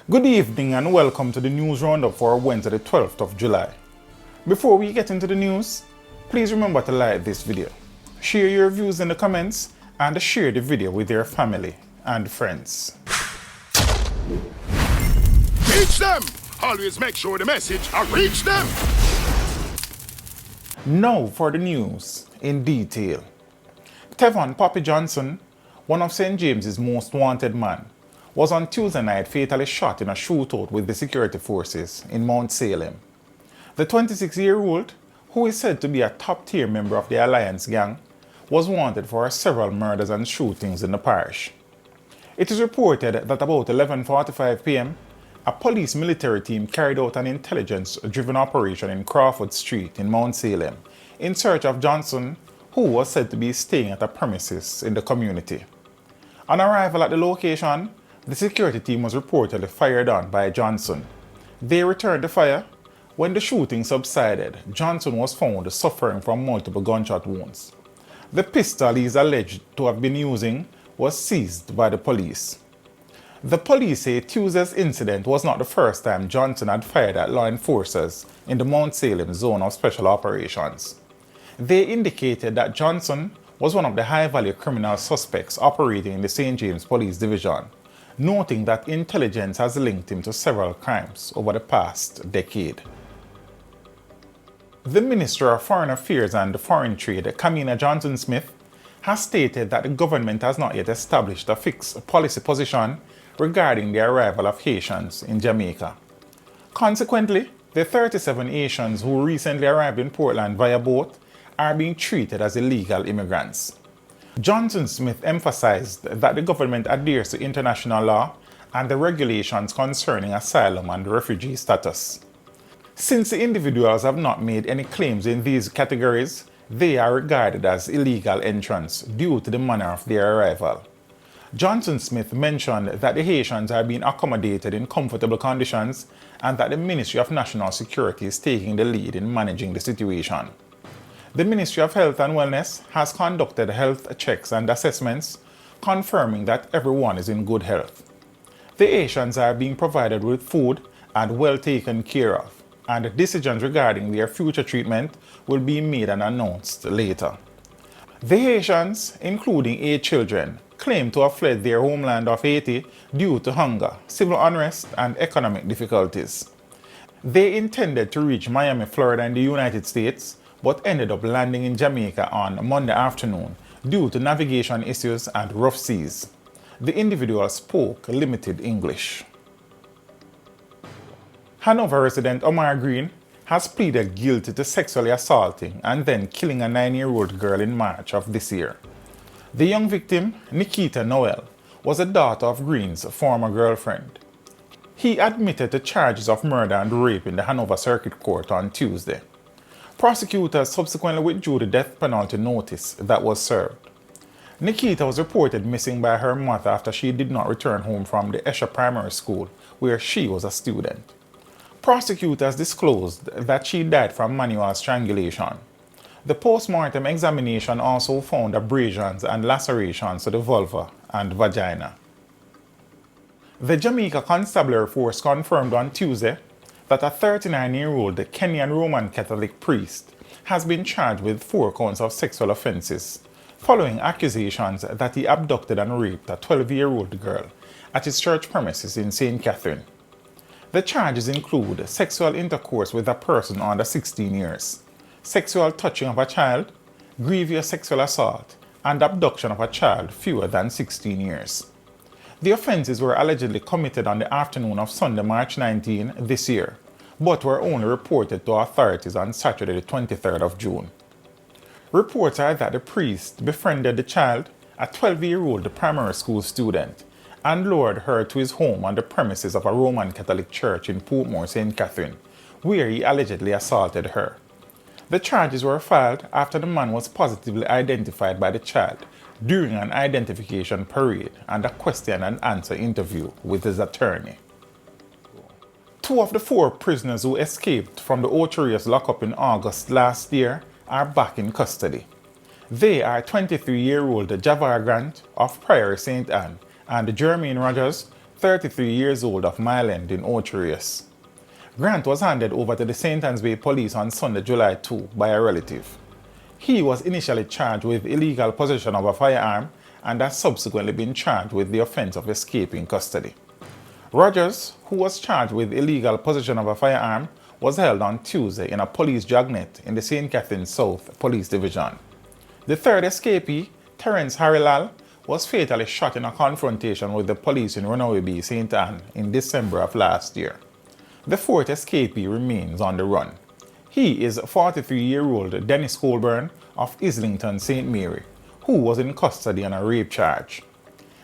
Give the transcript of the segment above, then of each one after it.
Good evening and welcome to the news roundup for Wednesday the 12th of July. Before we get into the news, please remember to like this video, share your views in the comments, and share the video with your family and friends. Reach them! Always make sure the message reach them! Now for the news in detail. Tevon Poppy Johnson, one of St. James's most wanted men, was on Tuesday night fatally shot in a shootout with the security forces in Mount Salem. The 26-year-old, who is said to be a top-tier member of the Alliance gang, was wanted for several murders and shootings in the parish. It is reported that about 11:45 p.m., a police military team carried out an intelligence-driven operation in Crawford Street in Mount Salem in search of Johnson, who was said to be staying at a premises in the community. On arrival at the location, the security team was reportedly fired on by Johnson. They returned the fire. When the shooting subsided, Johnson was found suffering from multiple gunshot wounds. The pistol he is alleged to have been using was seized by the police. The police say Tuesday's incident was not the first time Johnson had fired at law enforcers in the Mount Salem zone of special operations. They indicated that Johnson was one of the high-value criminal suspects operating in the St. James Police Division, noting that intelligence has linked him to several crimes over the past decade. The Minister of Foreign Affairs and Foreign Trade, Kamina Johnson-Smith, has stated that the government has not yet established a fixed policy position regarding the arrival of Haitians in Jamaica. Consequently, the 37 Haitians who recently arrived in Portland via boat are being treated as illegal immigrants. Johnson-Smith emphasized that the government adheres to international law and the regulations concerning asylum and refugee status. Since the individuals have not made any claims in these categories, they are regarded as illegal entrants due to the manner of their arrival. Johnson-Smith mentioned that the Haitians are being accommodated in comfortable conditions and that the Ministry of National Security is taking the lead in managing the situation. The Ministry of Health and Wellness has conducted health checks and assessments, confirming that everyone is in good health. The Haitians are being provided with food and well taken care of, and decisions regarding their future treatment will be made and announced later. The Haitians, including 8 children, claim to have fled their homeland of Haiti due to hunger, civil unrest, and economic difficulties. They intended to reach Miami, Florida in the United States, but ended up landing in Jamaica on Monday afternoon due to navigation issues and rough seas. The individual spoke limited English. Hanover resident Omar Green has pleaded guilty to sexually assaulting and then killing a 9-year-old girl in March of this year. The young victim, Nikita Noel, was a daughter of Green's former girlfriend. He admitted to charges of murder and rape in the Hanover Circuit Court on Tuesday. Prosecutors subsequently withdrew the death penalty notice that was served. Nikita was reported missing by her mother after she did not return home from the Esher Primary School, where she was a student. Prosecutors disclosed that she died from manual strangulation. The post-mortem examination also found abrasions and lacerations to the vulva and vagina. The Jamaica Constabulary Force confirmed on Tuesday that a 39-year-old Kenyan Roman Catholic priest has been charged with 4 counts of sexual offenses, following accusations that he abducted and raped a 12-year-old girl at his church premises in St. Catherine. The charges include sexual intercourse with a person under 16 years, sexual touching of a child, grievous sexual assault, and abduction of a child fewer than 16 years. The offenses were allegedly committed on the afternoon of Sunday, March 19 this year, but were only reported to authorities on Saturday, the 23rd of June. Reports are that the priest befriended the child, a 12-year-old primary school student, and lured her to his home on the premises of a Roman Catholic church in Portmore, St. Catherine, where he allegedly assaulted her. The charges were filed after the man was positively identified by the child during an identification parade and a question and answer interview with his attorney. 2 of the 4 prisoners who escaped from the Ocherius lockup in August last year are back in custody. They are 23-year-old Javar Grant of Priory St. Anne and Jermaine Rogers, 33 years old of Myland in Ocherius. Grant was handed over to the St. Anne's Bay Police on Sunday, July 2 by a relative. He was initially charged with illegal possession of a firearm and has subsequently been charged with the offense of escaping custody. Rogers, who was charged with illegal possession of a firearm, was held on Tuesday in a police dragnet in the St. Catharines South Police Division. The third escapee, Terence Harilal, was fatally shot in a confrontation with the police in Runaway, St. Anne in December of last year. The fourth escapee remains on the run. He is 43-year-old Dennis Colburn of Islington, St. Mary, who was in custody on a rape charge.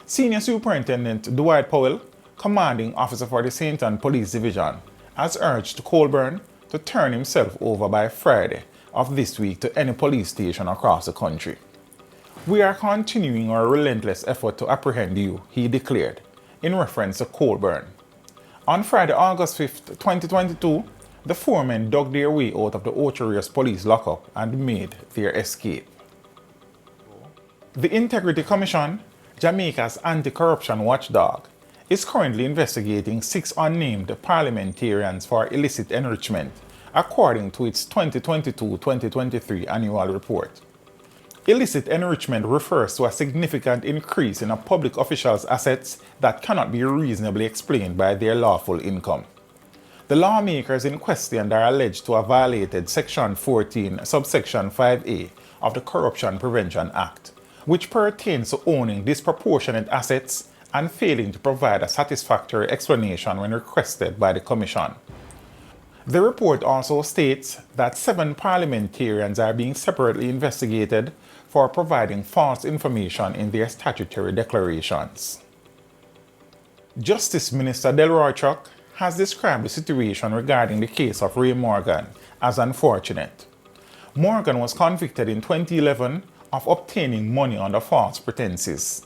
Senior Superintendent Dwight Powell, commanding officer for the St. Anne Police Division, has urged Colburn to turn himself over by Friday of this week to any police station across the country. "We are continuing our relentless effort to apprehend you," he declared, in reference to Colburn. On Friday, August 5, 2022, the four men dug their way out of the Ocherius police lockup and made their escape. The Integrity Commission, Jamaica's anti-corruption watchdog, is currently investigating 6 unnamed parliamentarians for illicit enrichment, according to its 2022-2023 annual report. Illicit enrichment refers to a significant increase in a public official's assets that cannot be reasonably explained by their lawful income. The lawmakers in question are alleged to have violated Section 14, subsection 5A of the Corruption Prevention Act, which pertains to owning disproportionate assets and failing to provide a satisfactory explanation when requested by the Commission. The report also states that 7 parliamentarians are being separately investigated for providing false information in their statutory declarations. Justice Minister Delroy Chuck has described the situation regarding the case of Ray Morgan as unfortunate. Morgan was convicted in 2011 of obtaining money under false pretenses.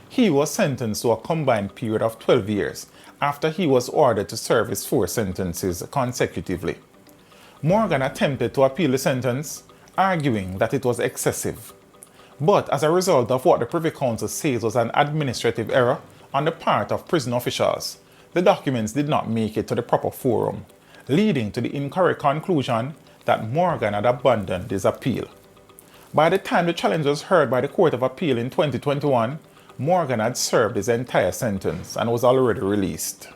He was sentenced to a combined period of 12 years after he was ordered to serve his 4 sentences consecutively. Morgan attempted to appeal the sentence, arguing that it was excessive. But as a result of what the Privy Council says was an administrative error on the part of prison officials, the documents did not make it to the proper forum, leading to the incorrect conclusion that Morgan had abandoned his appeal. By the time the challenge was heard by the Court of Appeal in 2021, Morgan had served his entire sentence and was already released.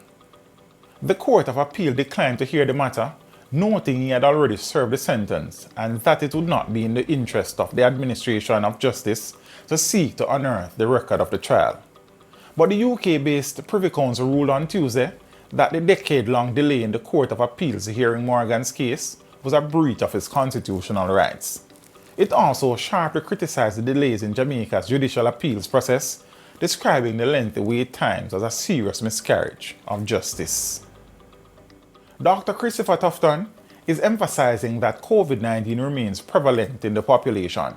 The Court of Appeal declined to hear the matter, noting he had already served the sentence and that it would not be in the interest of the administration of justice to seek to unearth the record of the trial. But the UK-based Privy Council ruled on Tuesday that the decade-long delay in the Court of Appeal's hearing Morgan's case was a breach of his constitutional rights. It also sharply criticized the delays in Jamaica's judicial appeals process, describing the lengthy wait times as a serious miscarriage of justice. Dr. Christopher Tufton is emphasizing that COVID-19 remains prevalent in the population.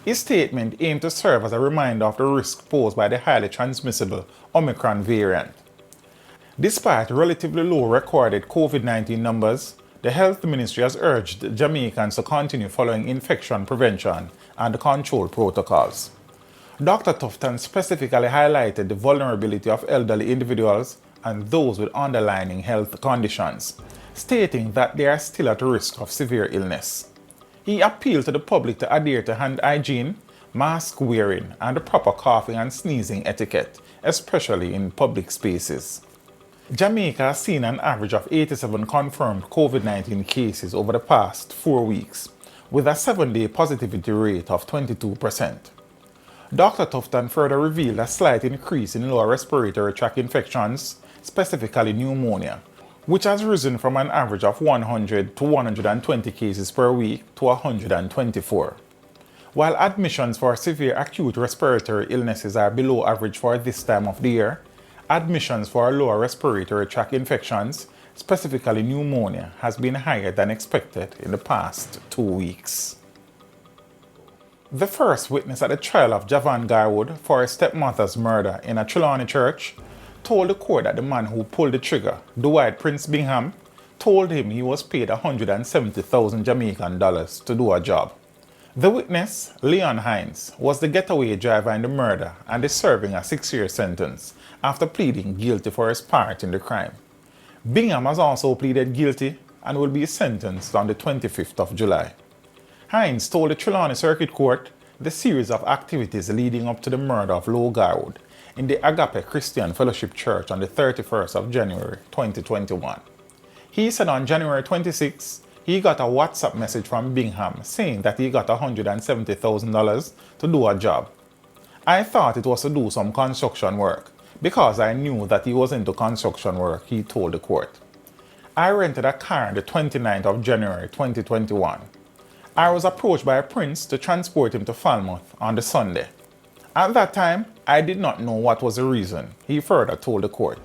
His statement aimed to serve as a reminder of the risk posed by the highly transmissible Omicron variant. Despite relatively low recorded COVID-19 numbers, the Health Ministry has urged Jamaicans to continue following infection prevention and control protocols. Dr. Tufton specifically highlighted the vulnerability of elderly individuals and those with underlying health conditions, stating that they are still at risk of severe illness. He appealed to the public to adhere to hand hygiene, mask wearing, and the proper coughing and sneezing etiquette, especially in public spaces. Jamaica has seen an average of 87 confirmed COVID-19 cases over the past 4 weeks, with a 7-day positivity rate of 22%. Dr. Tufton further revealed a slight increase in lower respiratory tract infections, specifically pneumonia, which has risen from an average of 100 to 120 cases per week to 124. While admissions for severe acute respiratory illnesses are below average for this time of the year, admissions for lower respiratory tract infections, specifically pneumonia, has been higher than expected in the past 2 weeks. The first witness at the trial of Javan Garwood for his stepmother's murder in a Trelawney church told the court that the man who pulled the trigger, Dwight Prince Bingham, told him he was paid 170,000 Jamaican dollars to do a job. The witness, Leon Hines, was the getaway driver in the murder and is serving a 6-year sentence after pleading guilty for his part in the crime. Bingham has also pleaded guilty and will be sentenced on the 25th of July. Hines told the Trelawney Circuit Court the series of activities leading up to the murder of Low Garwood in the Agape Christian Fellowship Church on the 31st of January 2021. He said on January 26, he got a WhatsApp message from Bingham saying that he got $170,000 to do a job. I thought it was to do some construction work because I knew that he was into construction work, he told the court. I rented a car on the 29th of January 2021. I was approached by a prince to transport him to Falmouth on the Sunday. At that time, I did not know what was the reason, he further told the court.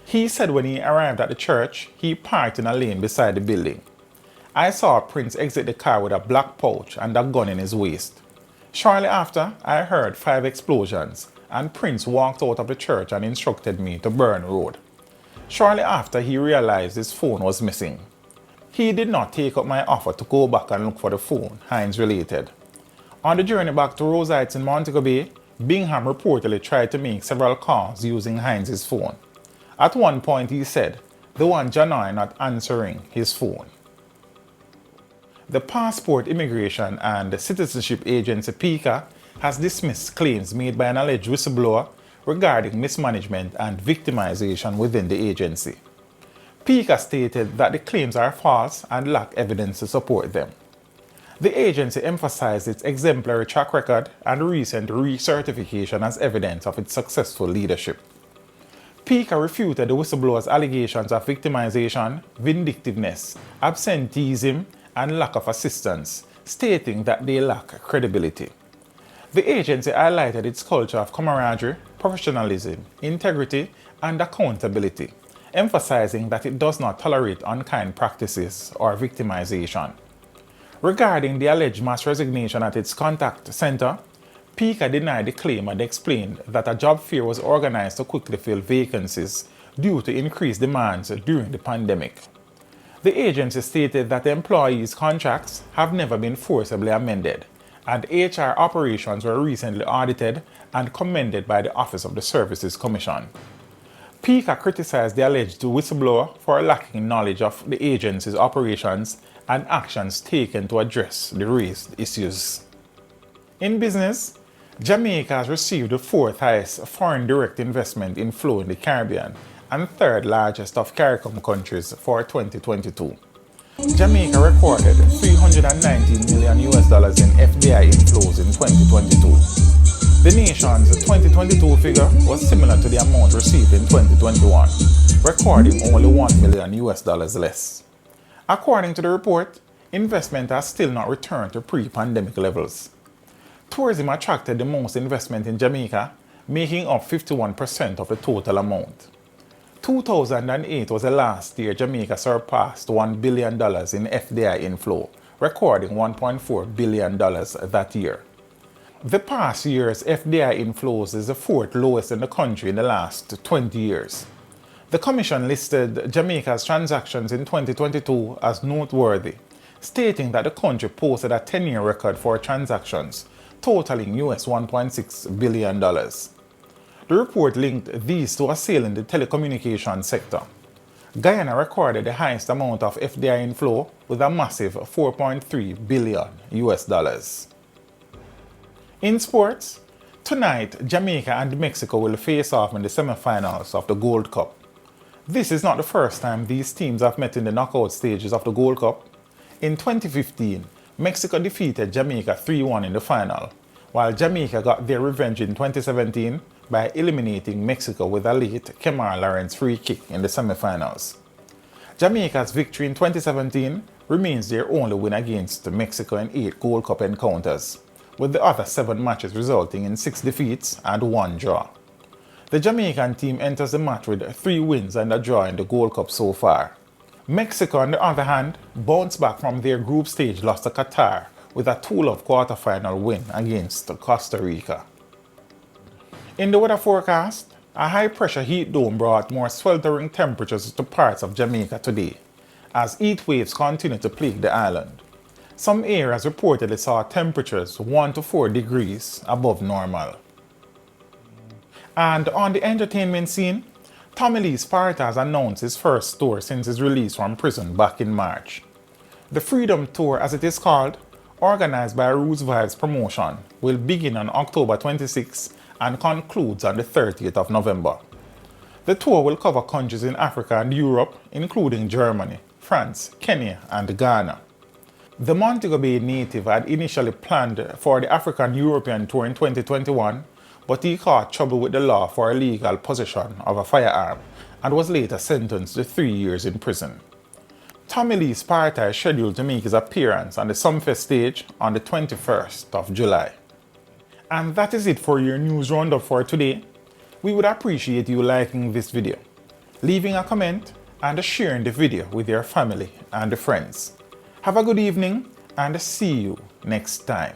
He said when he arrived at the church, he parked in a lane beside the building. I saw Prince exit the car with a black pouch and a gun in his waist. Shortly after, I heard 5 explosions, and Prince walked out of the church and instructed me to Burn Road. Shortly after, he realized his phone was missing. He did not take up my offer to go back and look for the phone, Hines related. On the journey back to Rose Heights in Montego Bay, Bingham reportedly tried to make several calls using Hines' phone. At one point, he said, the one Janai not answering his phone. The Passport, Immigration and Citizenship Agency PICA has dismissed claims made by an alleged whistleblower regarding mismanagement and victimization within the agency. PICA stated that the claims are false and lack evidence to support them. The agency emphasized its exemplary track record and recent recertification as evidence of its successful leadership. PICA refuted the whistleblower's allegations of victimization, vindictiveness, absenteeism, and lack of assistance, stating that they lack credibility. The agency highlighted its culture of camaraderie, professionalism, integrity, and accountability, emphasizing that it does not tolerate unkind practices or victimization. Regarding the alleged mass resignation at its contact center, PICA denied the claim and explained that a job fair was organized to quickly fill vacancies due to increased demands during the pandemic. The agency stated that the employees' contracts have never been forcibly amended, and HR operations were recently audited and commended by the Office of the Services Commission. PICA criticized the alleged whistleblower for lacking knowledge of the agency's operations and actions taken to address the raised issues. In business, Jamaica has received the 4th highest foreign direct investment inflow in the Caribbean and 3rd largest of CARICOM countries for 2022. Jamaica recorded $319 million in FDI inflows in 2022. The nation's 2022 figure was similar to the amount received in 2021, recording only $1 million less. According to the report, investment has still not returned to pre-pandemic levels. Tourism attracted the most investment in Jamaica, making up 51% of the total amount. 2008 was the last year Jamaica surpassed $1 billion in FDI inflow, recording $1.4 billion that year. The past year's FDI inflows is the 4th lowest in the country in the last 20 years. The Commission listed Jamaica's transactions in 2022 as noteworthy, stating that the country posted a 10-year record for transactions, totaling US $1.6 billion. The report linked these to a sale in the telecommunications sector. Guyana recorded the highest amount of FDI inflow with a massive $4.3 billion. In sports, tonight Jamaica and Mexico will face off in the semi-finals of the Gold Cup. This is not the first time these teams have met in the knockout stages of the Gold Cup. In 2015, Mexico defeated Jamaica 3-1 in the final, while Jamaica got their revenge in 2017 by eliminating Mexico with a late Kemar Lawrence free kick in the semi-finals. Jamaica's victory in 2017 remains their only win against Mexico in 8 Gold Cup encounters, with the other 7 matches resulting in 6 defeats and 1 draw. The Jamaican team enters the match with 3 wins and a draw in the Gold Cup so far. Mexico, on the other hand, bounced back from their group stage loss to Qatar with a 2-love quarter-final win against Costa Rica. In the weather forecast, a high-pressure heat dome brought more sweltering temperatures to parts of Jamaica today, as heat waves continue to plague the island. Some areas reportedly saw temperatures 1 to 4 degrees above normal. And on the entertainment scene, Tommy Lee Sparta has announced his first tour since his release from prison back in March. The Freedom Tour, as it is called, organized by Roots Vibes Promotion, will begin on October 26 and concludes on the 30th of November. The tour will cover countries in Africa and Europe, including Germany, France, Kenya, and Ghana. The Montego Bay native had initially planned for the African-European tour in 2021, but he caught trouble with the law for illegal possession of a firearm and was later sentenced to 3 years in prison. Tommy Lee Sparta is scheduled to make his appearance on the Sumfest stage on the 21st of July. And that is it for your news roundup for today. We would appreciate you liking this video, leaving a comment, and sharing the video with your family and friends. Have a good evening and see you next time.